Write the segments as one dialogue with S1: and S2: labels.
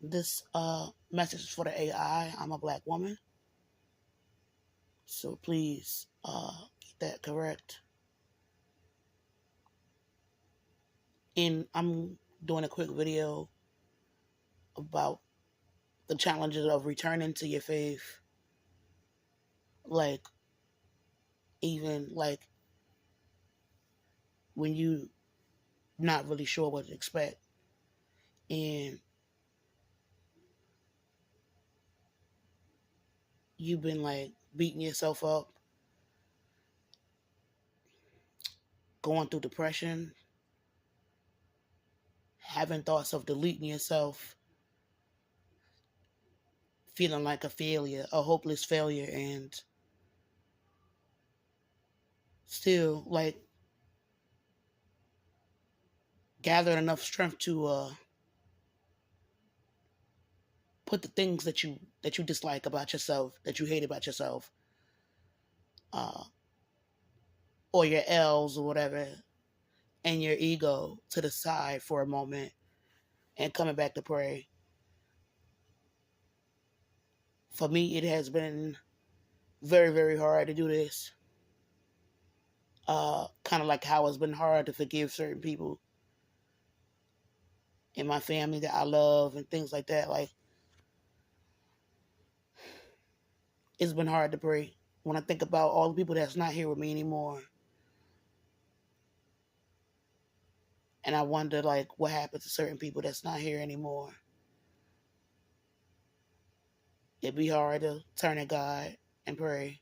S1: This message is for the AI. I'm a black woman, so please get that correct. And I'm doing a quick video about the challenges of returning to your faith, like even like when you not really sure what to expect, and you've been like beating yourself up, going through depression, having thoughts of deleting yourself, feeling like a failure, a hopeless failure, and still like gathering enough strength to put the things that you dislike about yourself, that you hate about yourself, uh, or your L's or whatever, and your ego to the side for a moment and coming back to pray. For me, it has been very, very hard to do this. Kind of like how it's been hard to forgive certain people in my family that I love and things like that. Like, it's been hard to pray when I think about all the people that's not here with me anymore. And I wonder, like, what happened to certain people that's not here anymore. It'd be hard to turn to God and pray.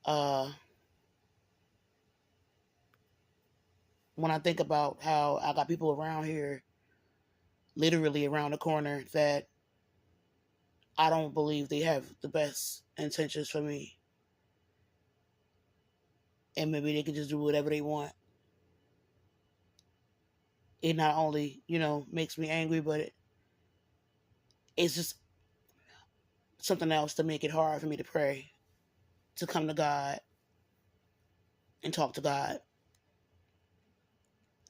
S1: Uh, when I think about how I got people around here, literally around the corner, that I don't believe they have the best intentions for me. And maybe they can just do whatever they want. It not only, makes me angry, but it's just something else to make it hard for me to pray, to come to God and talk to God.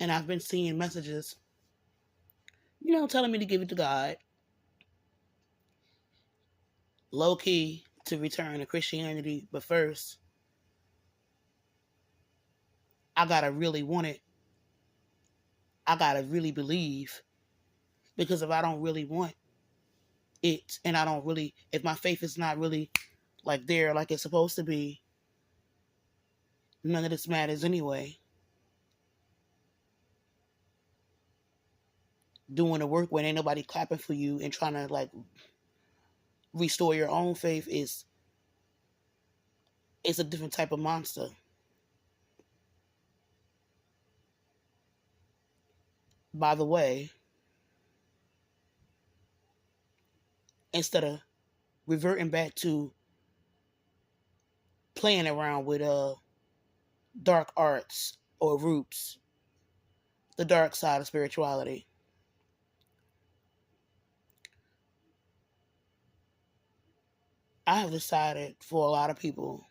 S1: And I've been seeing messages, telling me to give it to God, low key, to return to Christianity. But first, I gotta really want it. I gotta really believe. Because if I don't really want it, and I don't really, if my faith is not really like there, like it's supposed to be, none of this matters anyway. Doing the work when ain't nobody clapping for you and trying to like restore your own faith is, it's a different type of monster. By the way, instead of reverting back to playing around with dark arts or roots, the dark side of spirituality, I have decided for a lot of people,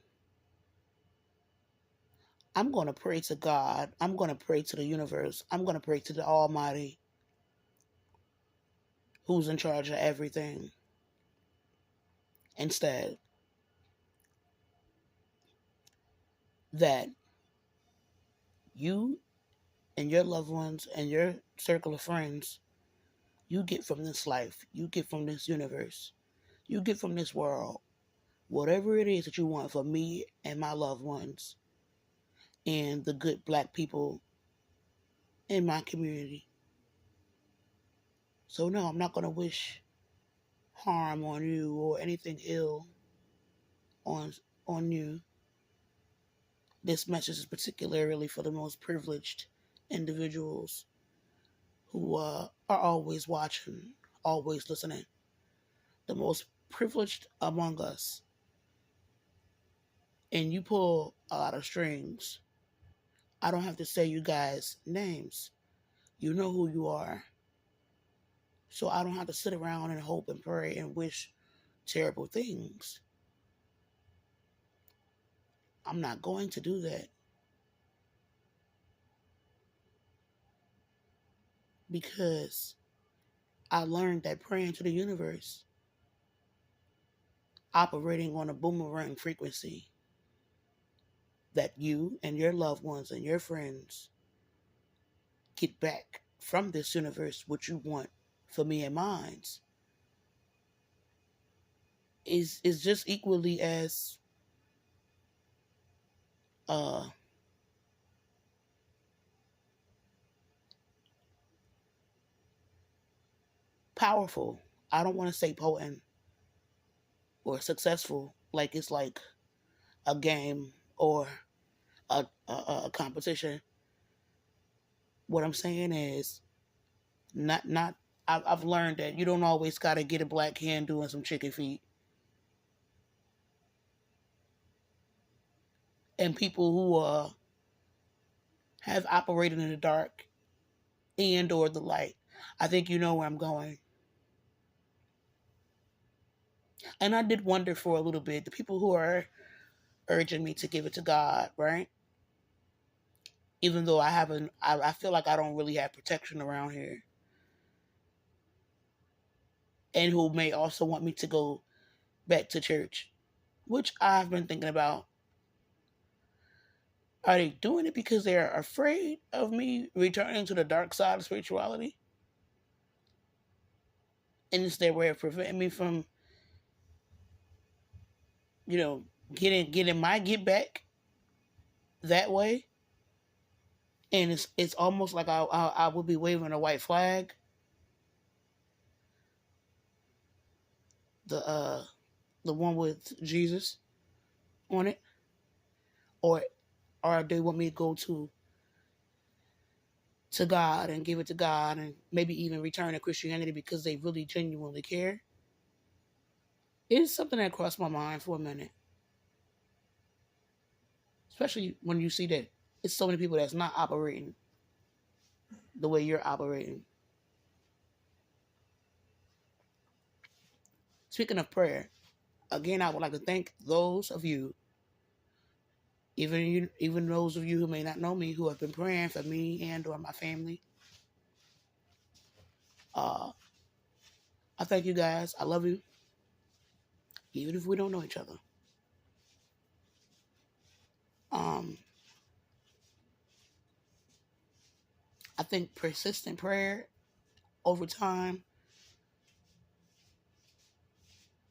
S1: I'm going to pray to God. I'm going to pray to the universe. I'm going to pray to the Almighty, who's in charge of everything, instead. That you and your loved ones and your circle of friends, you get from this life, you get from this universe, you get from this world, whatever it is that you want for me and my loved ones and the good black people in my community. So no, I'm not going to wish harm on you or anything ill on on you. This message is particularly for the most privileged individuals who are always watching, always listening. The most privileged among us. And you pull a lot of strings. I don't have to say you guys' names. You know who you are. So I don't have to sit around and hope and pray and wish terrible things. I'm not going to do that. Because I learned that praying to the universe, operating on a boomerang frequency, that you and your loved ones and your friends get back from this universe what you want for me and mine, is just equally as uh powerful. I don't want to say potent or successful like it's like a game or a competition. What I'm saying is not. I've learned that you don't always got to get a black hand doing some chicken feet. And people who have operated in the dark and or the light, I think you know where I'm going. And I did wonder for a little bit, the people who are urging me to give it to God, right? Even though I haven't, I feel like I don't really have protection around here. And who may also want me to go back to church, which I've been thinking about. Are they doing it because they're afraid of me returning to the dark side of spirituality? And it's their way of preventing me from, you know, getting my get back that way? And it's almost like I would be waving a white flag. The the one with Jesus on it, or they want me to go to God and give it to God and maybe even return to Christianity because they really genuinely care. It is something that crossed my mind for a minute, especially when you see that it's so many people that's not operating the way you're operating. Speaking of prayer, again, I would like to thank those of you, even those of you who may not know me, who have been praying for me and or my family. Uh, I thank you guys. I love you, even if we don't know each other. Um, I think persistent prayer over time,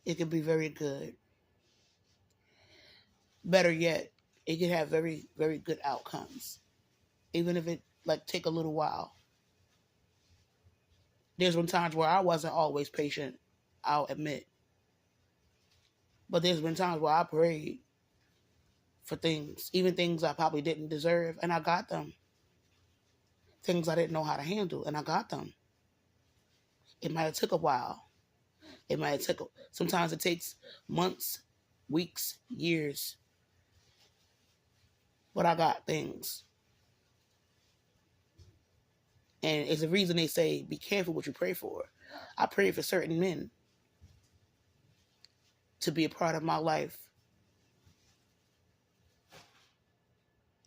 S1: it can be very good. Better yet, it can have very, very good outcomes, even if it like take a little while. There's been times where I wasn't always patient, I'll admit. But there's been times where I prayed for things, even things I probably didn't deserve, and I got them. Things I didn't know how to handle, and I got them. It might have took a while. It might have took. Sometimes it takes months, weeks, years. But I got things, and it's the reason they say be careful what you pray for. I prayed for certain men to be a part of my life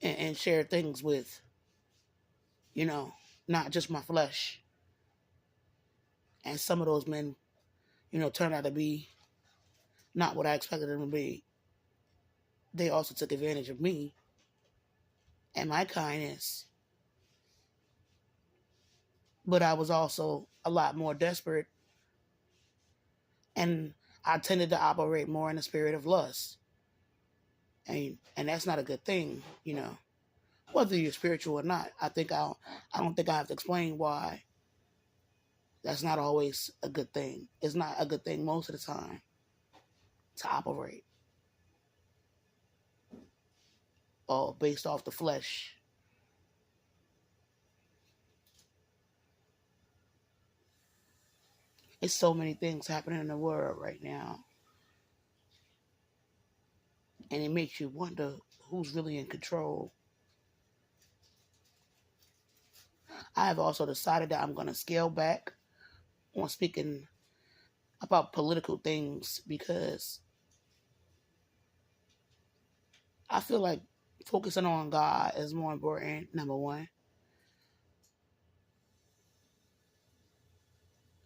S1: and share things with, you know, not just my flesh. And some of those men, turned out to be not what I expected them to be. They also took advantage of me and my kindness. But I was also a lot more desperate, and I tended to operate more in the spirit of lust. And that's not a good thing. Whether you're spiritual or not. I don't think I have to explain why that's not always a good thing. It's not a good thing most of the time to operate or based off the flesh. It's so many things happening in the world right now. And it makes you wonder who's really in control. I have also decided that I'm going to scale back on speaking about political things because I feel like focusing on God is more important, number one.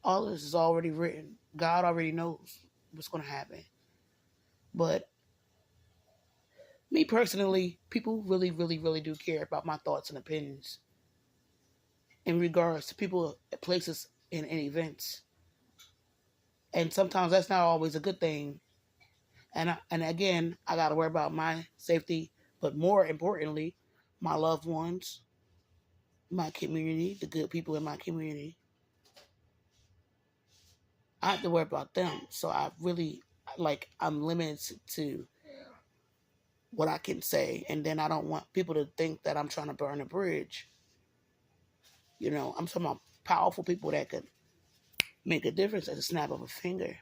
S1: All of this is already written. God already knows what's going to happen. But me personally, people really, really, really do care about my thoughts and opinions in regards to people, places, and events. And sometimes that's not always a good thing. And again, I got to worry about my safety, but more importantly, my loved ones, my community, the good people in my community. I have to worry about them. So I really, like, I'm limited to what I can say. And then I don't want people to think that I'm trying to burn a bridge. You know, I'm talking about powerful people that could make a difference at the snap of a finger.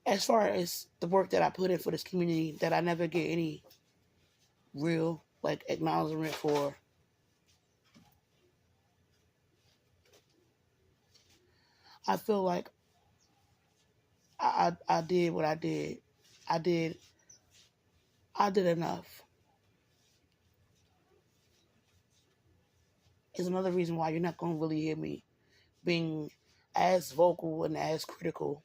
S1: As far as the work that I put in for this community that I never get any real, like, acknowledgement for, I feel like I did what I did. I did I did enough. Is another reason why you're not going to really hear me being as vocal and as critical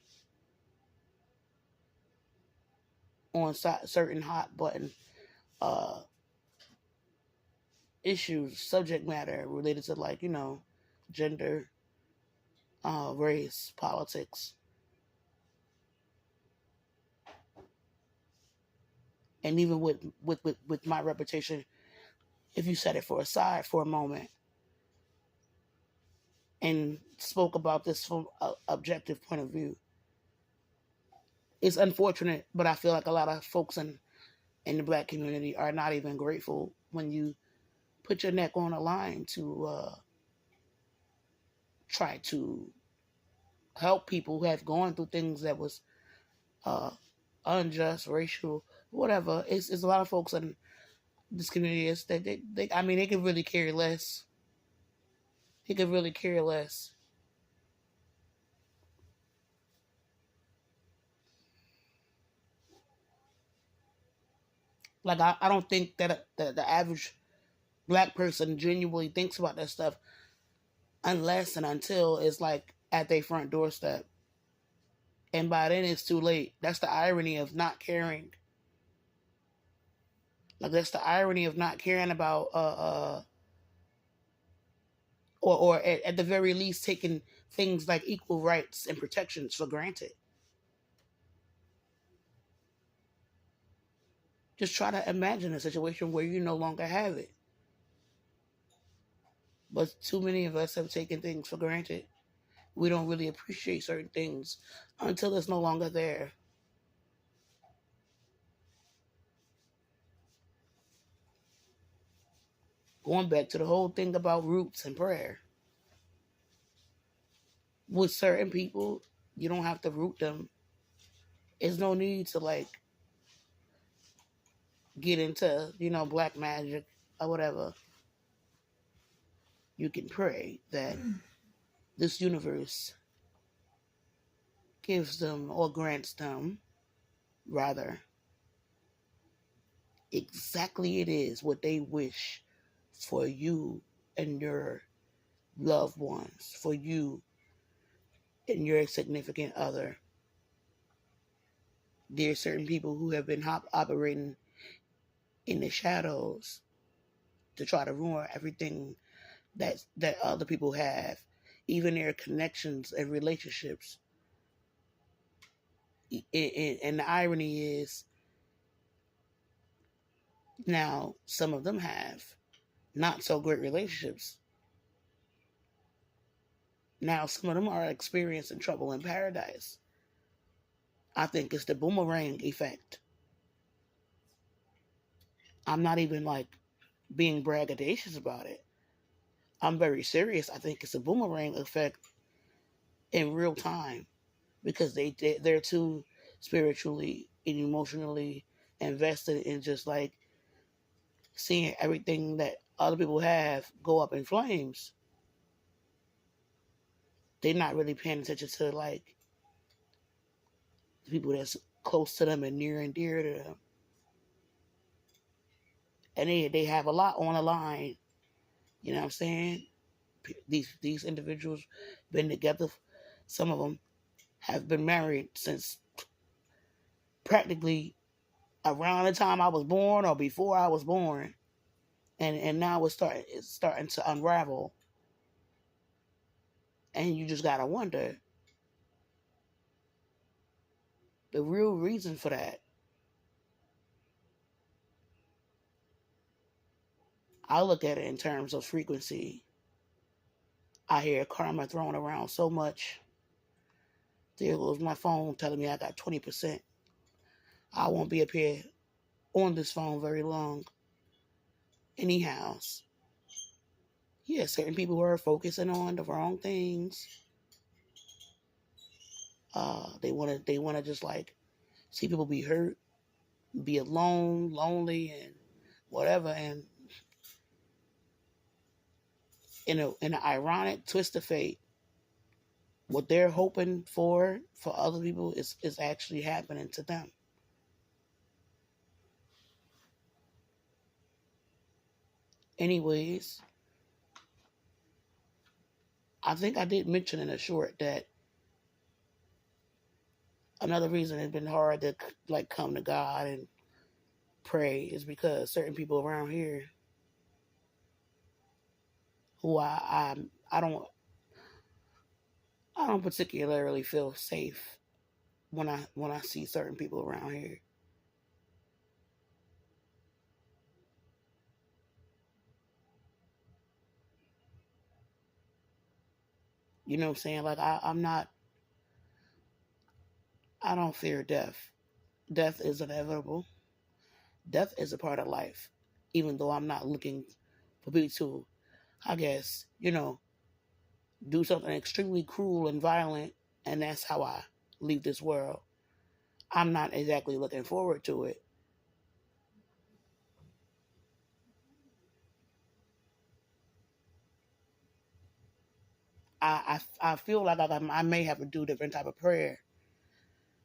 S1: on certain hot button uh, issues, subject matter related to, like, gender, race, politics, and even with my reputation. If you set it for aside for a moment and spoke about this from an objective point of view, it's unfortunate, but I feel like a lot of folks in the black community are not even grateful when you put your neck on a line to try to help people who have gone through things that was uh, unjust, racial, whatever. It's a lot of folks in this community is that I mean, they could really care less. They could really care less. Like, I don't think that the average black person genuinely thinks about that stuff unless and until it's like at their front doorstep. And by then it's too late. That's the irony of not caring. Like, that's the irony of not caring about or at the very least taking things like equal rights and protections for granted. Just try to imagine a situation where you no longer have it. But too many of us have taken things for granted. We don't really appreciate certain things until it's no longer there. Going back to the whole thing about roots and prayer. With certain people, you don't have to root them. There's no need to, like, get into, black magic or whatever. You can pray that this universe gives them or grants them, rather, exactly it is what they wish for you and your loved ones, for you and your significant other. There are certain people who have been operating in the shadows to try to ruin everything that other people have, even their connections and relationships. And the irony is, now some of them have not so great relationships. Now some of them are experiencing trouble in paradise. I think it's the boomerang effect. I'm not even, like, being braggadocious about it. I'm very serious. I think it's a boomerang effect in real time because they're too spiritually and emotionally invested in just, like, seeing everything that other people have go up in flames. They're not really paying attention to, like, the people that's close to them and near and dear to them. And they have a lot on the line, You know what I'm saying? These individuals been together. Some of them have been married since practically around the time I was born or before I was born, and now it's starting to unravel, and you just gotta wonder the real reason for that. I look at it in terms of frequency. I hear karma thrown around so much. There goes my phone telling me I got 20%. I won't be up here on this phone very long. Anyhow, yeah, certain people are focusing on the wrong things. They wanna just like see people be hurt, be alone, lonely, and whatever. And in an ironic twist of fate, what they're hoping for other people is actually happening to them. Anyways, I think I did mention in a short that another reason it's been hard to like come to God and pray is because certain people around here who I don't particularly feel safe when I see certain people around here. You know what I'm saying? Like I don't fear death. Death is inevitable. Death is a part of life. Even though I'm not looking for people to, I guess, do something extremely cruel and violent, and that's how I leave this world. I'm not exactly looking forward to it. I feel like I may have to do a different type of prayer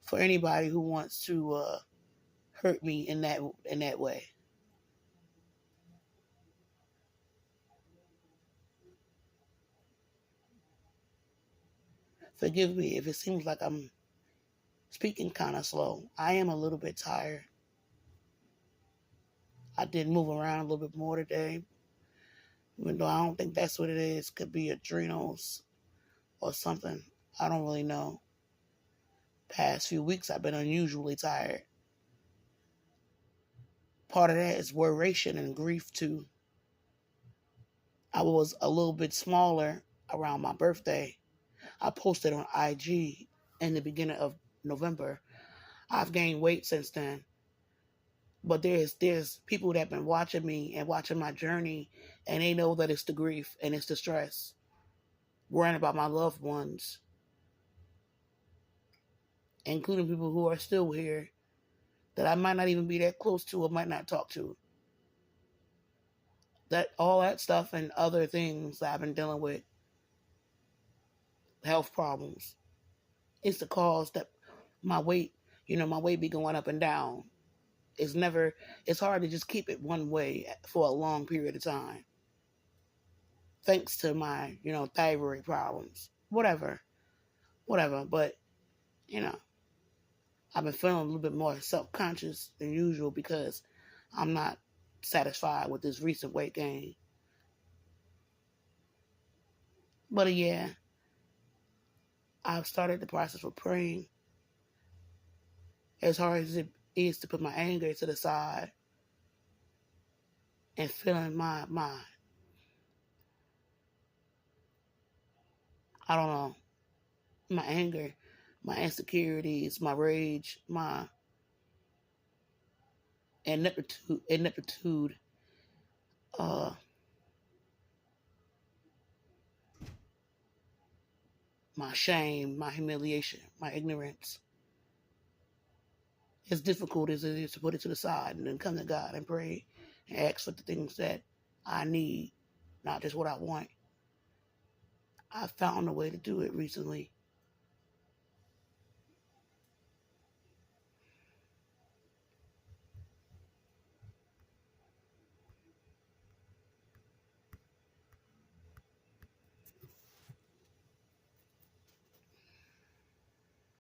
S1: for anybody who wants to hurt me in that way. Forgive me if it seems like I'm speaking kind of slow. I am a little bit tired. I did move around a little bit more today, even though I don't think that's what it is. Could be adrenals or something. I don't really know. Past few weeks I've been unusually tired. Part of that is worration and grief too. I was a little bit smaller around my birthday. I posted on IG in the beginning of November. I've gained weight since then. But there's people that have been watching me and watching my journey, and they know that it's the grief and it's the stress, worrying about my loved ones, including people who are still here that I might not even be that close to or might not talk to. That all that stuff and other things that I've been dealing with, health problems, it's the cause that my weight, my weight be going up and down. It's never, it's hard to just keep it one way for a long period of time. Thanks to my, thyroid problems. Whatever. But, you know, I've been feeling a little bit more self-conscious than usual because I'm not satisfied with this recent weight gain. But yeah, I've started the process of praying. As hard as it is to put my anger to the side and feeling my I don't know, my anger, my insecurities, my rage, my ineptitude, uh, my shame, my humiliation, my ignorance. As difficult as it is to put it to the side and then come to God and pray and ask for the things that I need, not just what I want. I found a way to do it recently.